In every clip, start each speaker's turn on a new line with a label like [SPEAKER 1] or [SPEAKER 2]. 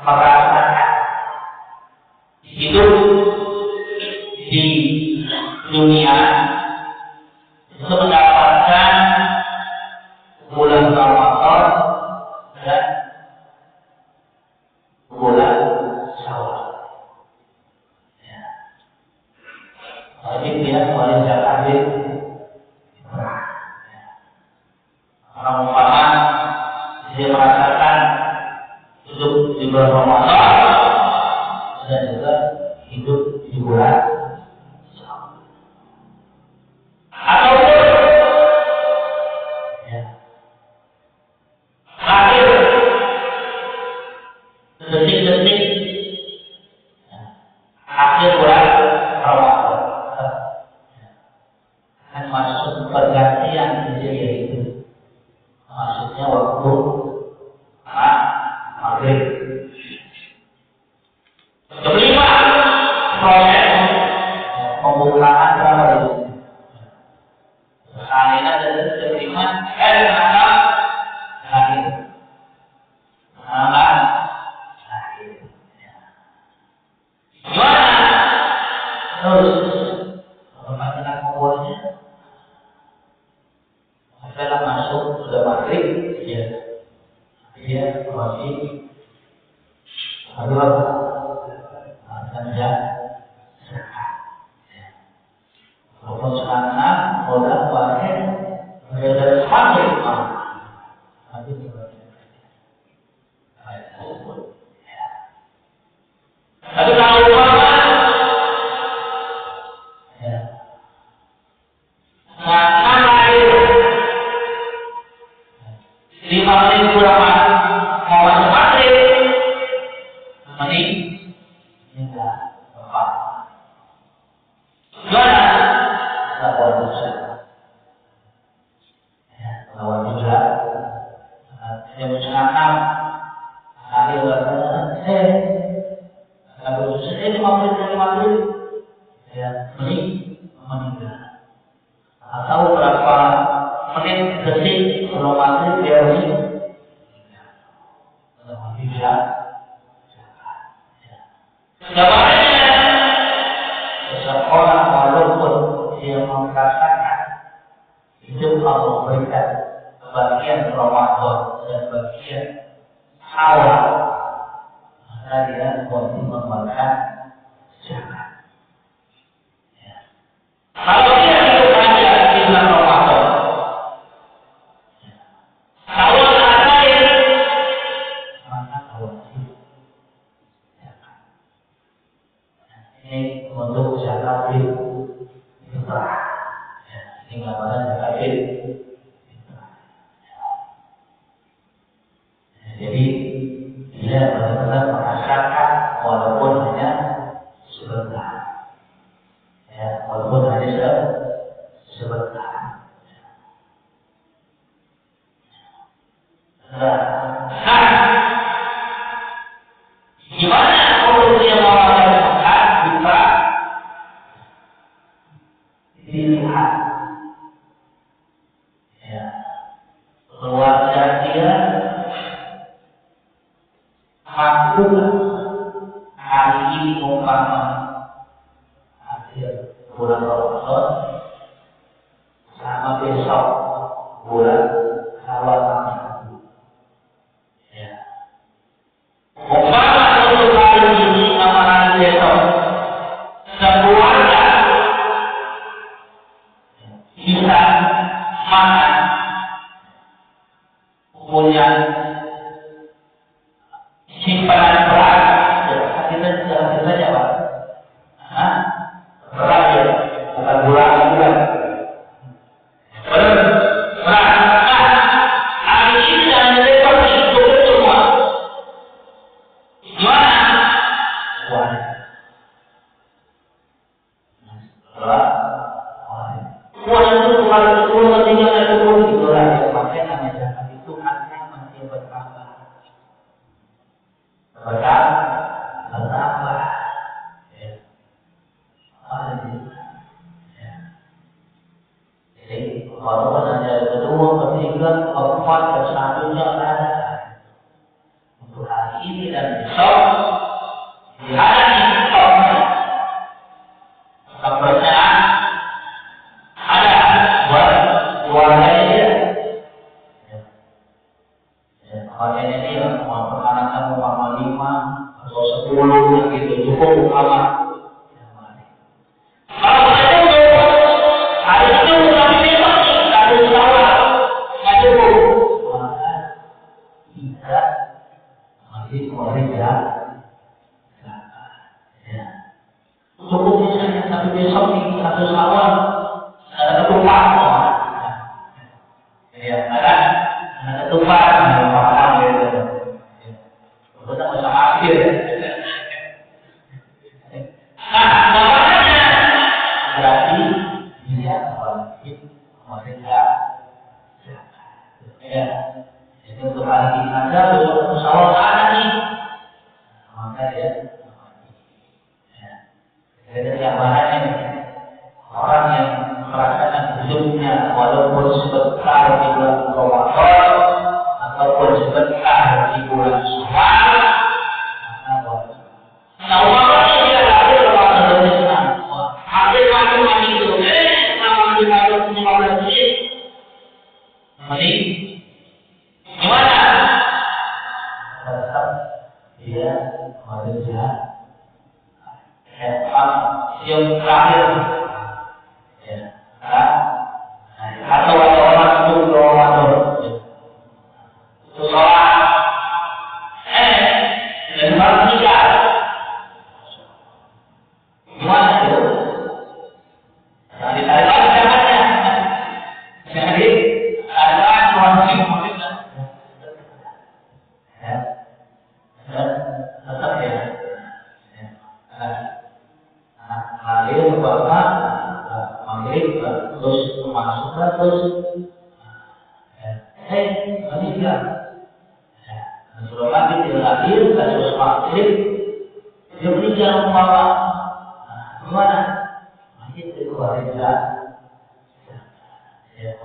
[SPEAKER 1] merasakan hidup di dunia itu mendapatkan bulan Ramadan dan bulan Syawal. Ya. Wajib dia wajib zakat fitrah. Orang umpama dia merasakan hidup di bulan Ramadan dan juga hidup di bulan Syawal. Ataupun akhir detik-detik akhir bulan Ramadan kan masuk pergantian Hijriah itu, maksudnya waktu maghrib. Kelima, proses pembukaan berapa itu? Salinan dan kelima, keenam akhir. Gimana? Terus permainan kompornya setelah masuk sudah maghrib, dia masih ada tanda zakat. Walaupun sekarang udah pakai dari maghrib nanti tapi kalau umpama karena lahir 5 menit kurang mau masuk maghrib nanti enggak tepat. Gimana? Tidak wajib zakat. Tidak wajib zakat. Jam 6 hari berapa? Kalau ini maghrib meninggal. Atau berapa menit detik sebelum maghrib dia meninggal. Tidak. Sebaliknya, seseorang walaupun dia merasakan hidup Allah berikan bagian Ramadan dan bagian Syawal, maka dia wajib membayar zakat. Kalau dia hidup hanya di bulan Ramadan, kalau akhir maka wajib zakat. Ini untuk zakat fitrah. Ini gambaran zakat fitrah. Jadi dia benar-benar merasakan walaupun hanya sebentar. Walaupun hanya sebentar. Gimana kalau dia mau ada zakat fitrah? Dilihat keluarga dia mampu hari ini umpama akhir bulan Ramadan sama besok bulan Syawal umpama untuk hari ini sama hari besok sekeluarga bisa makan punya simpanan beras, kita saja Pak. Beras ya, bukan gula bukan. Beras. Hari ini dan besok itu semua. Gimana? Uang itu kalau sepuluh tinggal itu itulah yang pakai namanya zakat itu hanya masih bertambah. Bertambah. Jadi walaupun hanya kedua, ketiga, keempat, dan selanjutnya ada untuk hari ini dan besok di hari stoknya stoknya ada buat keluarganya dia. Keluarganya dia mau anak kamu mama 5 atau 10 gitu cukup lama. Kalau kita cukup hari itu tapi besok nih satu sawah nggak cukup. Tidak masih keluarga. Cukup misalnya tapi besok nih satu sawah ada ketupat. Ya, ada ketupat orang gitu. Kita bisa ambil. Nah, makanya berarti dia wajib mereka. Ya, itu untuk hari ini saja untuk sawah ada nih. Maka dia jadi gambarannya orang yang merasakan hidupnya walaupun sebentar di bulan Ramadan ataupun sebentar di bulan Syawal, Syawal ini dia lahir Ramadan dan Islam. Hampir macam itu, sama di Ramadan 15 menit. Mending gimana? Tetap dia manusia. Yang terakhir ya, atau orang itu sholat dan baru nikah gimana itu? Jangan ditarik lagi jalannya, jadi ada suami murid ya, tetap ya. Lalu bapak maghrib terus masuk terus ini dia sudah maghrib dia lahir terus maghrib dia meninggal bapak gimana? Masih keluarga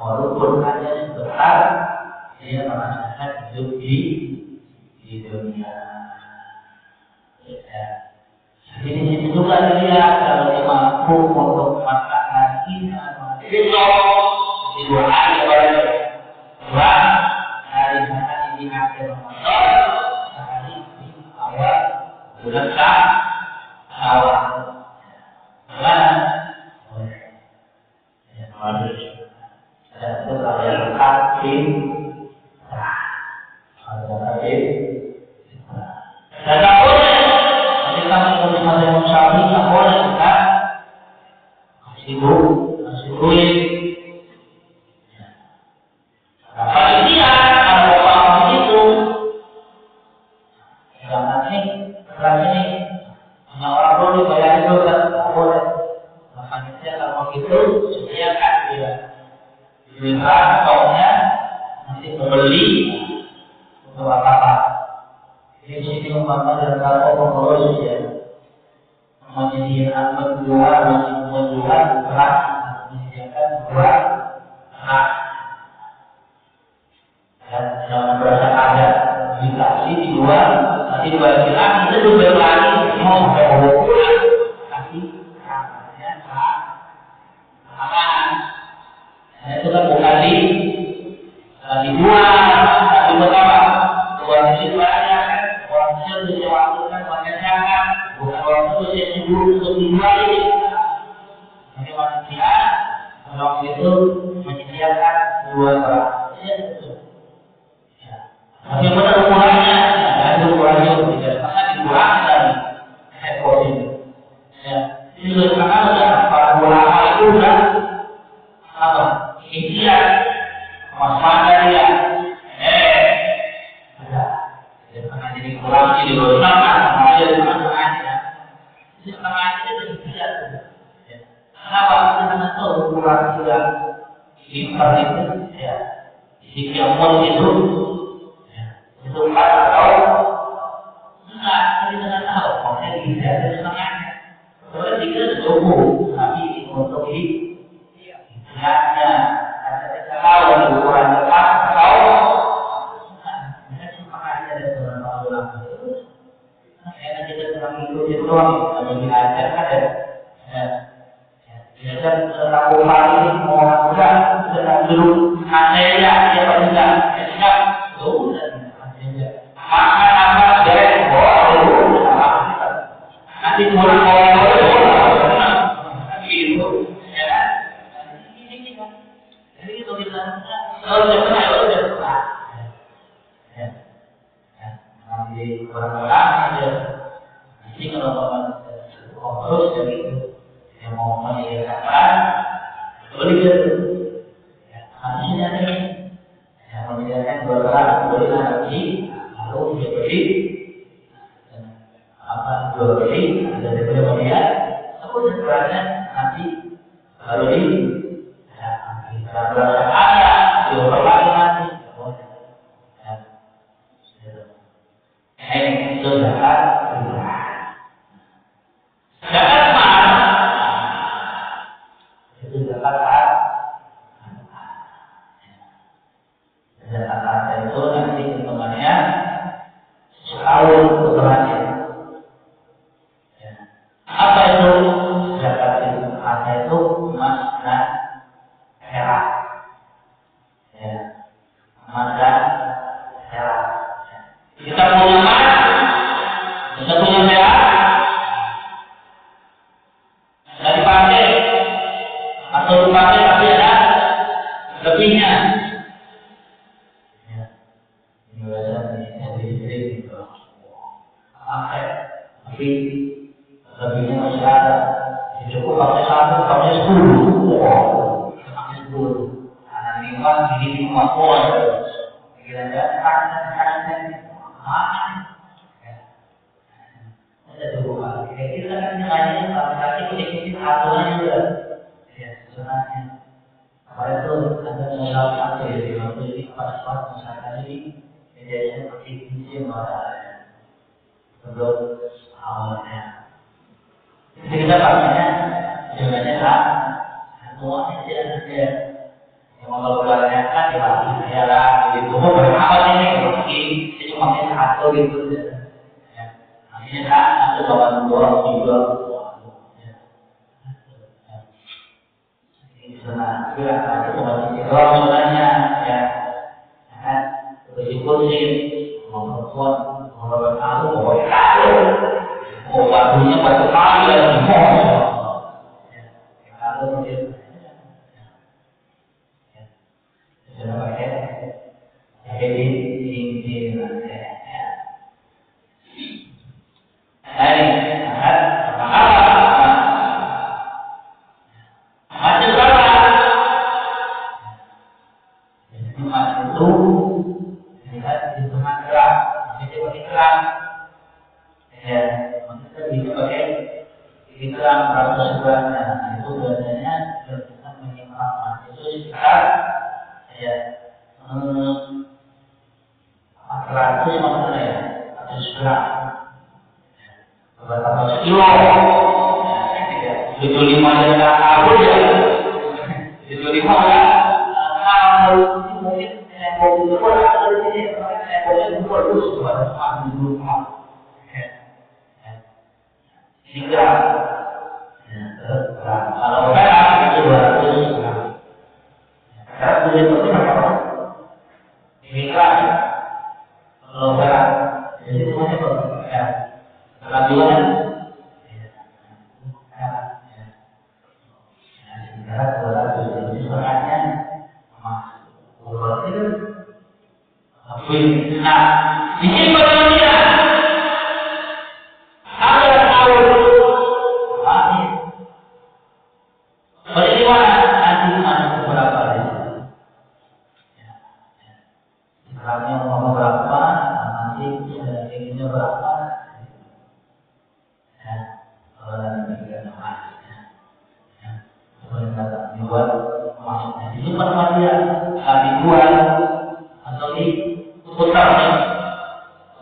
[SPEAKER 1] walaupun hanya sebentar dia merasakan hidup di dunia. Jadi di situ juga dilihat kalau dia mampu untuk memakan kita besok di 2 hari boleh 2 hari hari di akhir Ramadan sehari di awal bulan Syawal. Gimana? Ya harus ada beberapa yang hakim ada hakim dan tak boleh kita menurut Imam Syafi'i tak boleh kita kasih duit. Kalau dia kalau orang itu jangan ini hanya orang boleh bayar itu tak boleh. Makanya dia kalau itu sediakan dia bisa kaumnya nanti membeli untuk apa-apa. Di sini umpama dan kalau pengurus ya menyediakan menjual beras, menyediakan beras dan jangan berasa ada dikasih dijual nanti dibagi lagi itu dijual lagi mau sampai bawa pulang kasih ya aman. Itu kan bukan dijual tapi betapa buat situ aja kan orang itu waktu kan pakai jangan bukan orang itu yang sibuk untuk dijual ini. Tapi manusia orang itu menyediakan dua beras ya betul. Tapi benar ukurannya ada ukurannya tidak karena dikurangi dari ekor ini. Ya, itu karena sudah para ulama itu sudah apa? Ikhtiar waspada dia. Karena jadi kurang jadi berusaha sama dia di tengah-tengahnya. Di tengahnya itu ikhtiar. Kenapa? Karena tahu ukuran juga limpah itu ya. Di kiamat itu itu kan atau enggak, tapi dengan tahu maksudnya tidak ada setengahnya. Soalnya jika ada cukup, tapi untuk ikhtiarnya ada tahu ukuran tepat atau setengahnya ada beberapa ulama itu sedang ngikutin doang, kalau diajar ada. Biasa laku hari ini mau orang muda sedang dulu saya siapa juga, siap, udah makan apa beres, nanti pulang gitu, ya kan? Ini kan, jadi itu kita udah pernah, nanti orang-orang aja, nanti kalau terus begitu, yang mau menyediakan, boleh gitu, harusnya nih, yang menyediakan dua boleh nanti, lalu dia beli, jual beli, ada daripada media, aku sebenarnya nanti baru ini, kita berasa ada, jual lagi nanti, ini itu zakat fitrah. Zakat mal itu zakat harta itu nanti hitungannya setahun berhasil. Apa itu zakat harta itu? Emas dan perak. Emas dan perak. Kita punya emas, kita punya perak, nggak dipakai atau dipakai tapi ada lebihnya. Ini biasanya jadi gitu. Pakai, tapi lebihnya masih ada. Cukup pakai 1, pakai 10. Pakai 10. Anak lingkungan jadi 50. Kira-kira ada dua. Kita kan nilainya laki-laki mengikuti aturan juga. Ya, sebenarnya. Pada itu ada salah satu ya di waktu ini pada saat misalkan ini kejadian seperti ini sebelum awalnya. Jadi kita pakainya sebenarnya semuanya tidak ada. Yang mau keluarnya kan dibagi saya lah, gitu. Berapa ini? Ini cuma satu gitu. Ini kan ada kawan dua juga. Ini sana, kira-kira itu masih doang sebenarnya, ya. Kan kursi-kursi, mau perempuan, mau bertahu, mau bertahu, mau batunya batu kali lagi, kalau mungkin, sudah pakai, jadi ini nanti. Itu 5 juta aku ya. Itu 5 ya. Kalau mungkin saya mau buat dari sini, saya mau buat terus buat dulu. Tiga. Kalau perak itu 200 gram. Perak itu berapa? Mitra. Kalau perak, jadi semuanya berapa? Kelajuan. Nah, di sini bagaimana? Ada tahu ini. Bagaimana nanti masuk berapa ini? Sekarangnya mau berapa? Nanti ini berapa? Kalau nanti kita emas, boleh kata dibuat emasnya. Disimpan sama dia, dijual atau putar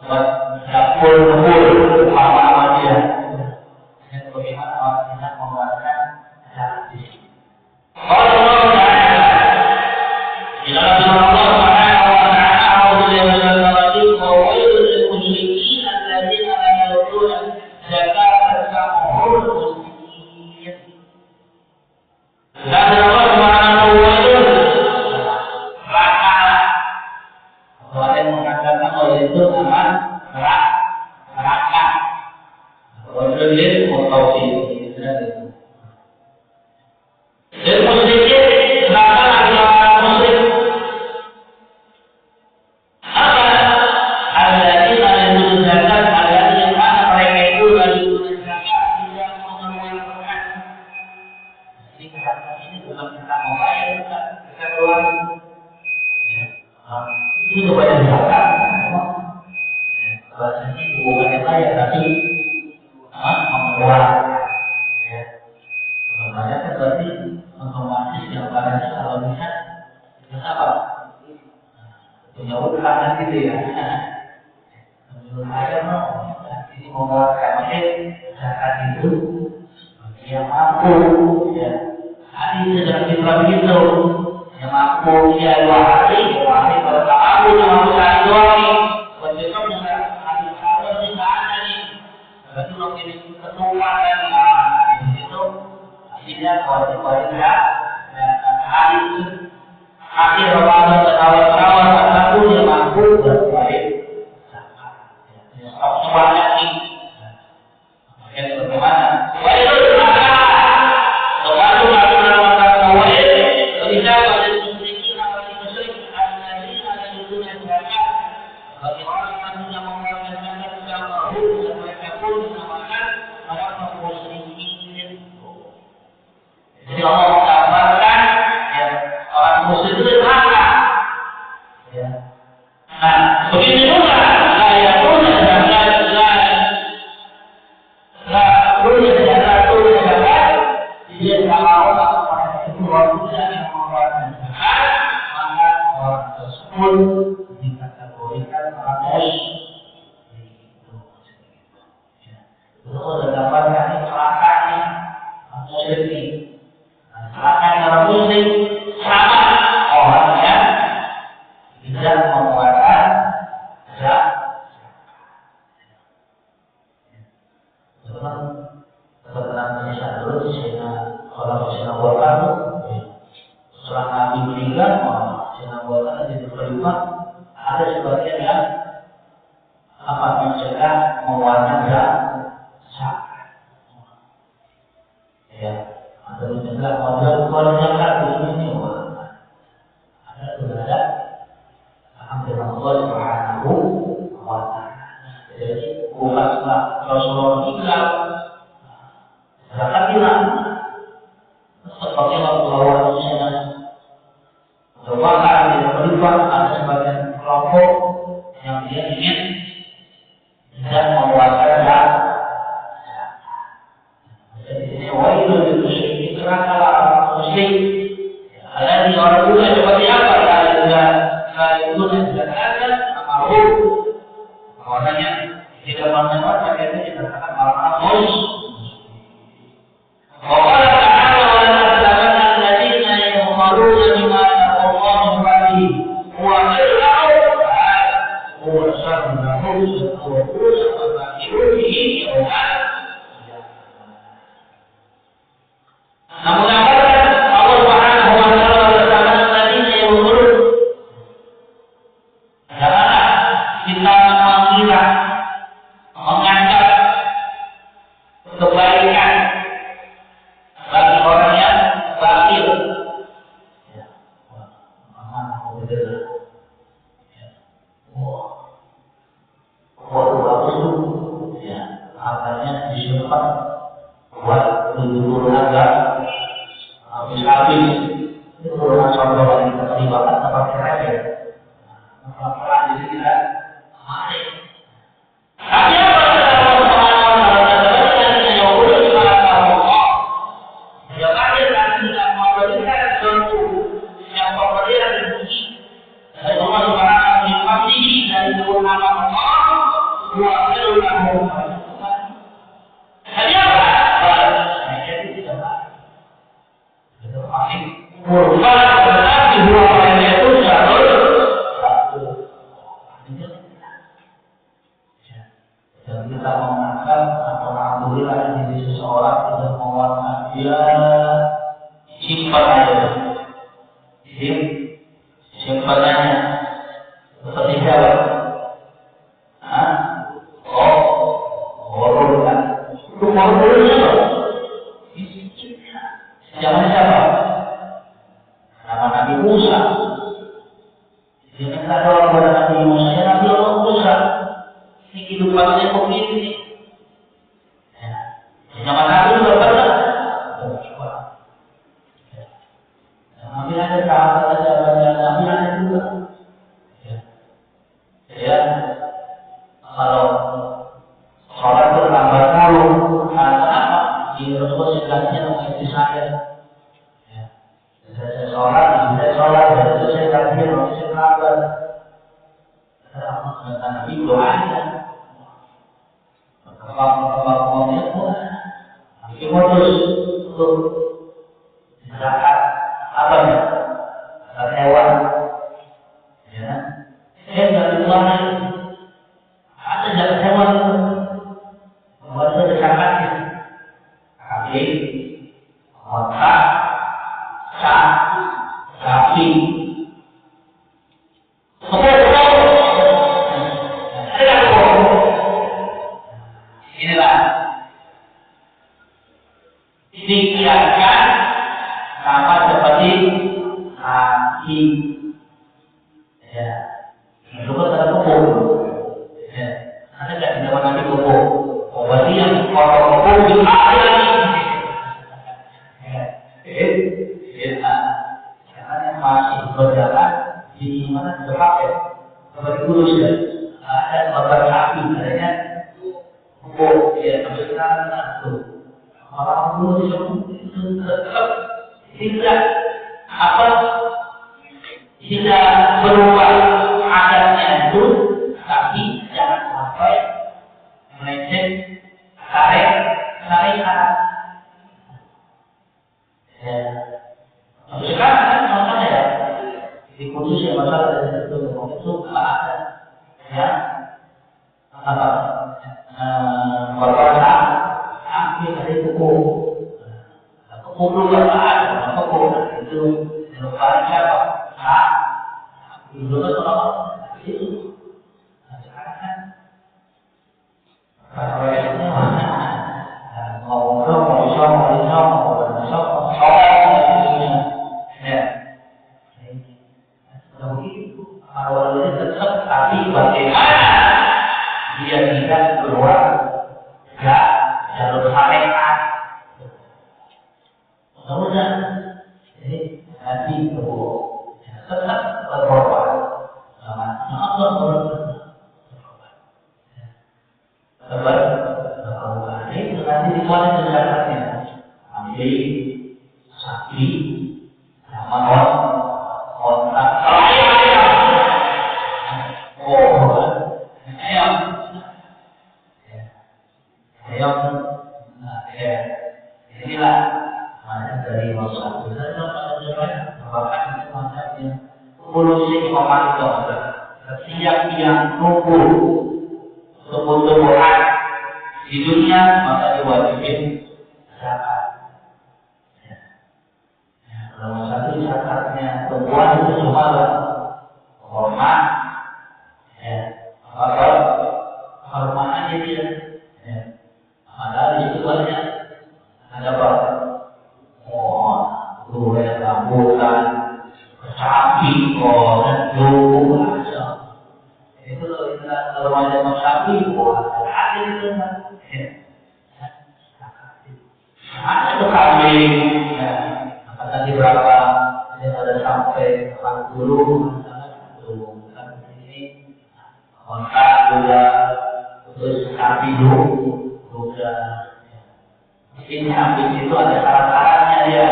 [SPEAKER 1] buat dapur apa dia. Dan bagaimana orang kita mengeluarkan hadis. Allah Taala di dalam firman Allah Subhanahu wa taala, "A'udzu billahi minasy syaithanir rajim, wa wailul lil musyrikin alladziina la yarjuna lil mutawfiqin. Dan musyrikin kenapa lagi orang musyrik? Apa? Alladzina yutuna zakat, alladzina mana mereka itu yutuna zakat tidak mengeluarkan. Jadi zakat ini bukan kita membayar, kita keluar. Itu kepada zakat. Bahasanya bukan yang bayar, tapi mengeluarkan. Mengeluarkan kan berarti otomatis yang barangnya kalau bisa itu apa? Punya utang gitu ya. Menurut saya ini mengeluarkan zakat itu bagi yang mampu. Ya. Hari sedang dibilang begitu, yang mampu dia 2 hari kalau tak mampu yang mampu sehari doang nih. Besok dengan hari Sabtu ini nggak ada nih. Berarti mungkin ketupat dan itu artinya wajib ya. Hari itu akhir Ramadan dan awal Syawal satu dia mampu berwajib zakat. Stok sebanyak ini. Makanya bagaimana? Wajib zakat. Termasuk aturan mata wajib. Bisa pada musyrikin atau musyrik alladzina yutuna zakat. Bagi orang yang mengeluarkan zakat secara mahal dan mereka pun dinamakan orang musyrikin. Jadi Allah menggambarkan ya, orang musyrik itu neraka. Ya. Nah, begitu juga saya punya zakat, punya zakat, dia tidak mau orang itu wajibnya yang mengeluarkan zakat, maka orang tersebut dikategorikan orang musyrik. Itu sudah gambarkan ini celakanya musyrik ini. Celakanya orang musyrik sama orang yang tidak mengeluarkan zakat. Setelah menyesal dulu sehingga kalau Sayyidina Abubakar setelah Nabi meninggal, Sayyidina Abubakar jadi khalifah, ada sebagian yang mencegah mengeluarkan zakat. Ya, ada mencegah mengeluarkan zakat ini ada sudah ada alhamdulillah Allah Subhanahu wa ta'ala. Jadi bukan setelah Rasulullah meninggal zakat hilang. Seperti Rasulullah SAW berbakar di khalifah, ada sebagian kelompok yang dia ingin tidak mengeluarkan zakat. Jadi ini wajib musyrik, celakalah orang musyrik. Ada di orang juga seperti apa? Kalau itu tidak ada, mau orangnya tidak mengeluarkan itu dikatakan orang musyrik. وقال تعالى ولنعلمن الذين يظهرون بما نهى الله عنه ومن هو شر لهم وكل مفاكره يوما. Namun Allah Subhanahu wa taala bersama alladzina yuzhirun. Janganlah kita mengira menganggap kebaikan bagi orang yang bakhil. Ya. Alhamdulillah. Ya. Wah, bagus tuh. Ya, hartanya disimpan buat 70 harga. Habis-habis. Itu merupakan contoh yang kita terlibatkan seperti raja. Pelan-pelan di sini kan. Mari. Tapi apa dan kita menganggap alhamdulillah ini seseorang sudah mengeluarkan dia simpan aja simpanannya seperti siapa? Kan? Itu pengurusnya loh. Miskinnya. Zaman siapa? Nama Nabi Musa. Dia minta doa kepada Nabi Musa. Ya Nabi Allah Musa. Ini kehidupannya begini. Ya. Zaman Nabi juga pernah. Nabi ada sahabat Nabi ada juga. Ya. Kalau sholat terlambat dulu, kenapa? Di Rasulullah setelahnya dengan istri saya. Saya sholat, itu saya ganti, saya terlambat. Kata Nabi doanya. Kembang-kembangnya pun. Nabi modus untuk zakat apa ya? Zakat hewan. Ya. Saya nggak diulangi. Ada zakat hewan. Buat itu zakatnya. Kambing, onta, sapi. Inilah dikiaskan sama seperti kaki. Ya, itu kan ada kebun. Ya, ada nggak di zaman Nabi kebun? Berarti yang kotor kebun itu apa lagi? Jangan yang masih berjalan di mana tempat ya, seperti Kudus ya, ada babat sapi, adanya kebun ya, sampai sekarang tuh. Orang dulu itu tetap tidak tidak berubah adatnya itu, tapi jangan sampai melenceng syariat. Ya. Sekarang kan masalah ya di Kudus ya, masalah dari itu nggak ada ya apa berpuasa ambil dari kuku belum ada kuku itu paling siapa dulu kan orang itu sekarang kan tapi bagaimana dia tidak keluar jalur syariat. Mudah-mudahan jadi nanti tetap berkorban. Allah berkorban. Ini nanti dikuatkan zakatnya. Ambil sapi, sama kontrak. Inilah mana dari masalah evolusi memantau setiap yang tumbuh tumbuh-tumbuhan di dunia maka diwajibin zakat. Kalau satu zakatnya tumbuhan itu cuma hormat, hormat aja dia. Padahal di situ banyak ada apa? Durian rambutan, sapi, dan lumpuh aja. Itu kalau macam sapi, ada itu kan? Ada tuh kambing, tadi berapa? Ada sampai 40, kan ini kontak juga, terus sapi juga. Ini habis itu ada syarat-syaratnya dia.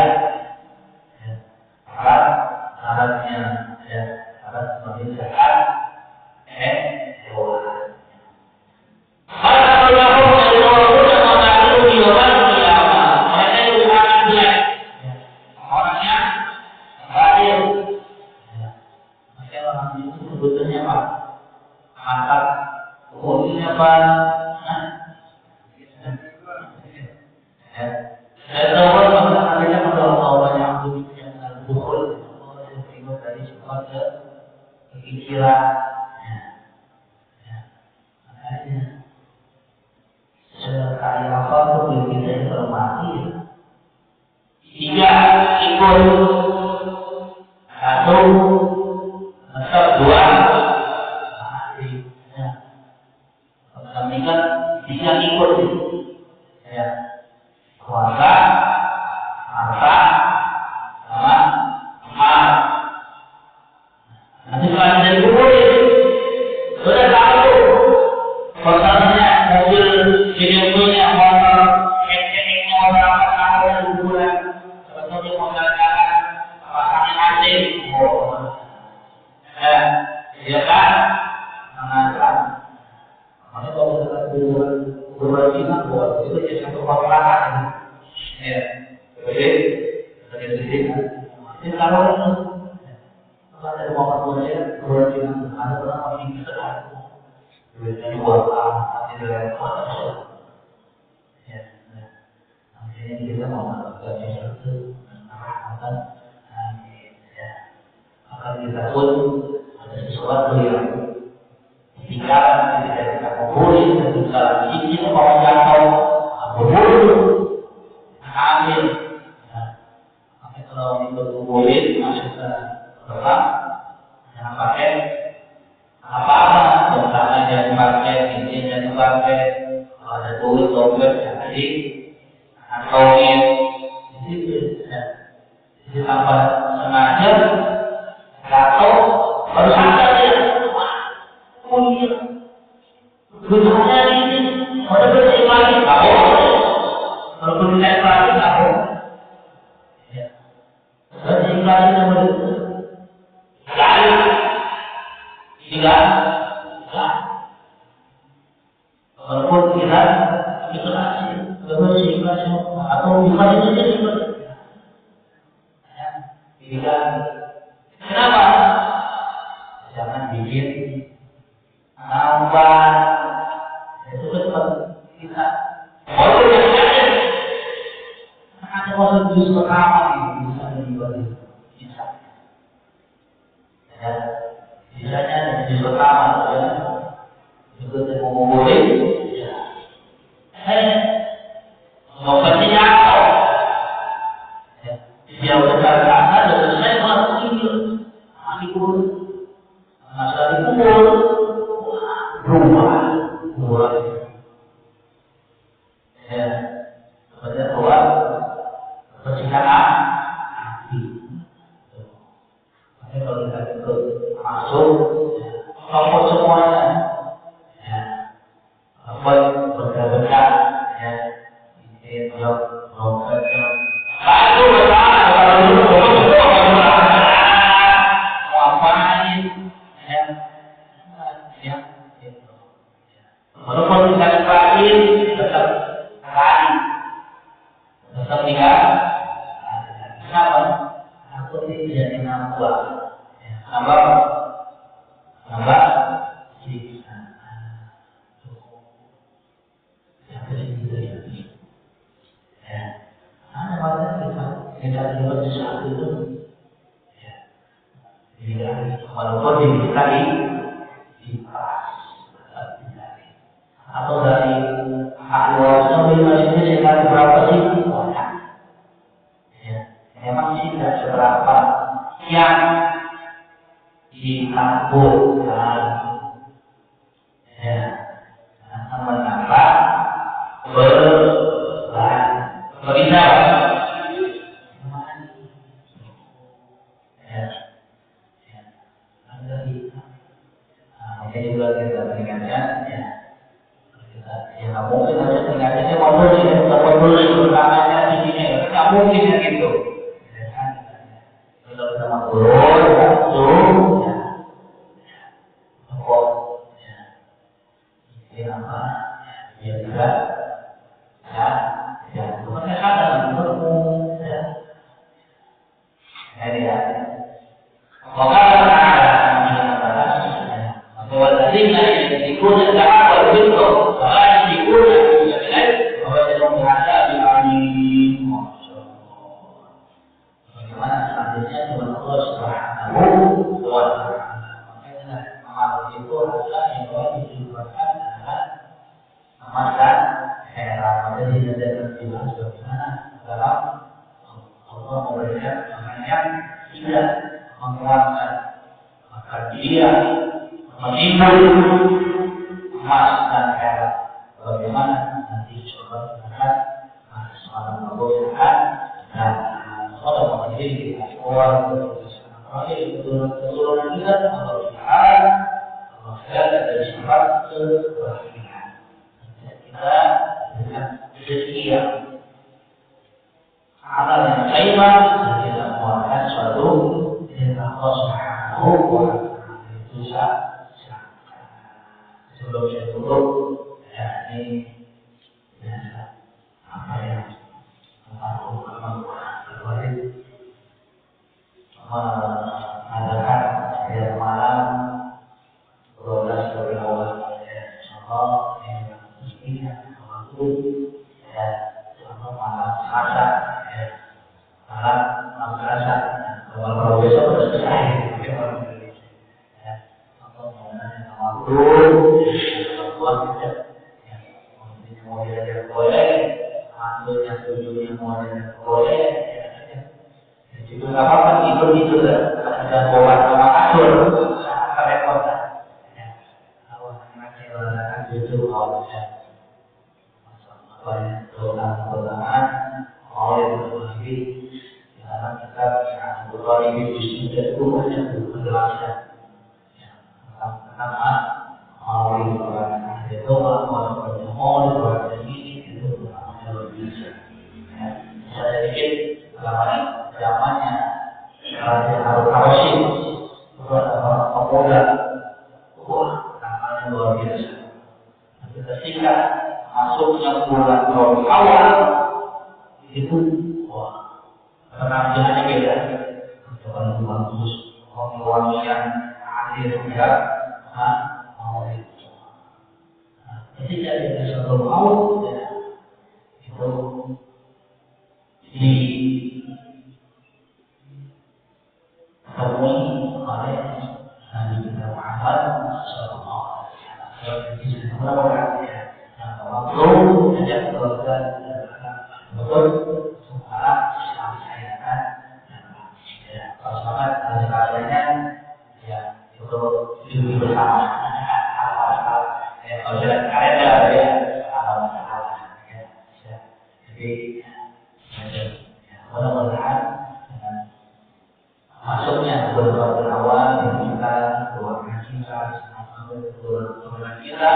[SPEAKER 1] Syaratnya ya, syarat sebagai zakat hewan. Kalau mereka itu sangat jelek. Orangnya batil. Maka orang itu sebetulnya apa? Angkat umumnya apa? Saya tahu bahwa adanya Allah yang bukhul dari sifat kepikiran. mati. Tiga, ikut. Satu, tetap. Dua, mati. Ya. Kami kan tiga ikut. Ya. Kuasa, harta, sama amal. Nanti setelah dari kubur, sudah tahu kotornya mobil, videonya, motor, keceknya orang apa di kuburan, contohnya mobil jalan, pasangnya asing, ya kan, mengajar. Makanya kalau kita kuburan kita, itu jadi satu kotoran, ya, jadi dari sini, ini kalau ada motor kuburan kita, ada orang yang bisa dari warna nanti dari warna ya, akhirnya kita mau melakukan sesuatu akan ya akan kita pun ada sesuatu yang ketika kita kumpulin ketika ini mau jatuh kumpul ambil pakai kalau itu kumpulin masuk ke dalam jangan pakai apa-apa, misalnya jangan pakai ini, jangan pakai ada tulis dompet yang tadi kantongin di situ, jadi tanpa sengaja jatuh baru sadar dia, oh iya, gunanya ini, ada bersih lagi, nggak boleh, kalau bersih lagi nggak boleh, bersih lagi nggak boleh, tiga, walaupun kita ikhlas, terus ikhlas atau ikhlas itu jadi ikhlas. Tiga, kenapa? Jangan bikin nambah. Itu cepat kita. Walaupun yang ada maksud jus pertama ini bisa dibuat bisa. Ya. Misalnya di pertama ya, itu saya mau boleh, mau kasih apa? Dia udah kata dan saya mau ini, ikut, masalah ikut, rumah, ya, sebenarnya keluar persidangan, hati. Makanya kalau kita ikut masuk, copot semuanya, ya, apa benda-benda, ya, ini rompetnya, lalu bertahan kalau dulu mau apain, ya, gitu. Walaupun kita terakhir tetap lari, tetap tinggal. Kenapa? Aku ini jadi nambah. Nambah siksa. Yang ketiga ini, ya, ada masalah kita dapat sesuatu itu, ya, tidak. Walaupun diri kita diperas, atau dari ahli waris sampai masjidnya sekitar berapa sih? Banyak. Ya, memang tidak seberapa yang dikabulkan, ya, akan menambah beban. Bisa, ya, ada di, mungkin juga kita ingatkan, ya, kita, ya nggak mungkin harus ingatnya mobil sih, mobil dulu utamanya di sini, nggak mungkin ya gitu. Kalau sama turun, langsung, ya, kok, ya, ini apa, ya juga, ya, bukannya kadang bertemu, ya, ini ya, maka bahwa tadinya yang dikunyah dapat begitu, bahwa yang dikunyah bisa dilihat bahwa yang menghadapi amin, tadi ada dibahas bagaimana dalam Allah memberikan orang yang tidak menguatkan maka dia menimbul emas dan perak. Bagaimana nanti coba lihat semalam kemudian dan pada waktu ini kita keluar dari keturunan kita Allah Taala Allah dari sifat kebahagiaan kita dengan rezeki yang amal yang baik kita mengeluarkan suatu dari Allah Subhanahu wa Ta'ala itu sebelum saya tutup ini apa yang mengadakan setiap malam 12 dari awal contoh yang ini waktu contoh malam Selasa malam Selasa kalau besok sudah selesai contoh mengenai waktu buat mau diajak boleh, ambilnya tujuhnya mau diajak boleh, jadi itu nggak apa-apa itu ada bawa sama kasur, repot kan? Kalau masih melakukan itu kalau apa ya keutamaan oleh lagi dalam kita berkali itu sudah banyak penjelasan tentang oleh orang itu orang ini itu luar biasa. Saya sedikit zamannya Raja Harun-Ar-Rasyid itu ada pemuda, namanya luar biasa. Ketika masuknya bulan Rabiul Awal itu penampilannya beda. Bukan bagus, wangi yang hadir ya. Ketika dia suatu maut itu ditemui oleh Nabi kita Muhammad Sallallahu Alaihi Wasallam yang waktu sejak keluarga betul sekarang saya kan kalau sangat ada ya itu hidup bersama. Kalau jalan karet ya, jadi mudah-mudahan dengan masuknya bulan awal yang kita keluarga kita, keluarga kita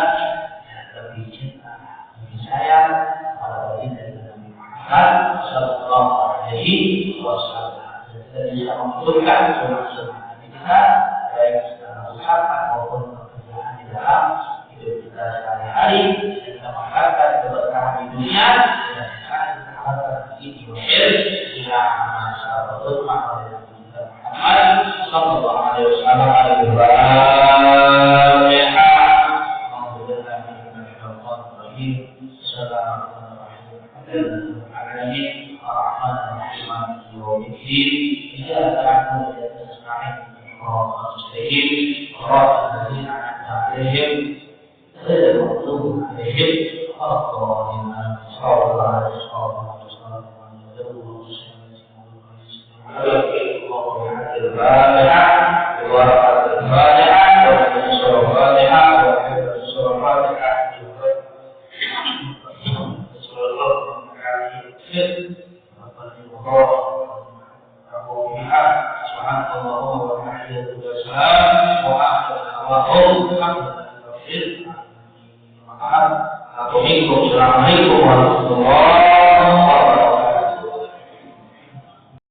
[SPEAKER 1] lebih cinta, lebih sayang pada baginda Nabi Muhammad Sallallahu Alaihi Wasallam. Kita bisa mengumpulkan sunnah-sunnah kita baik secara ucapan maupun pekerjaan di dalam kita sehari-hari kita mengharapkan keberkahan di dunia dan kita harapkan di akhir ila masyaallah maka kita Muhammad sallallahu alaihi wasallam المغضوب عليهم ولا Assalamualaikum warahmatullahi wabarakatuh.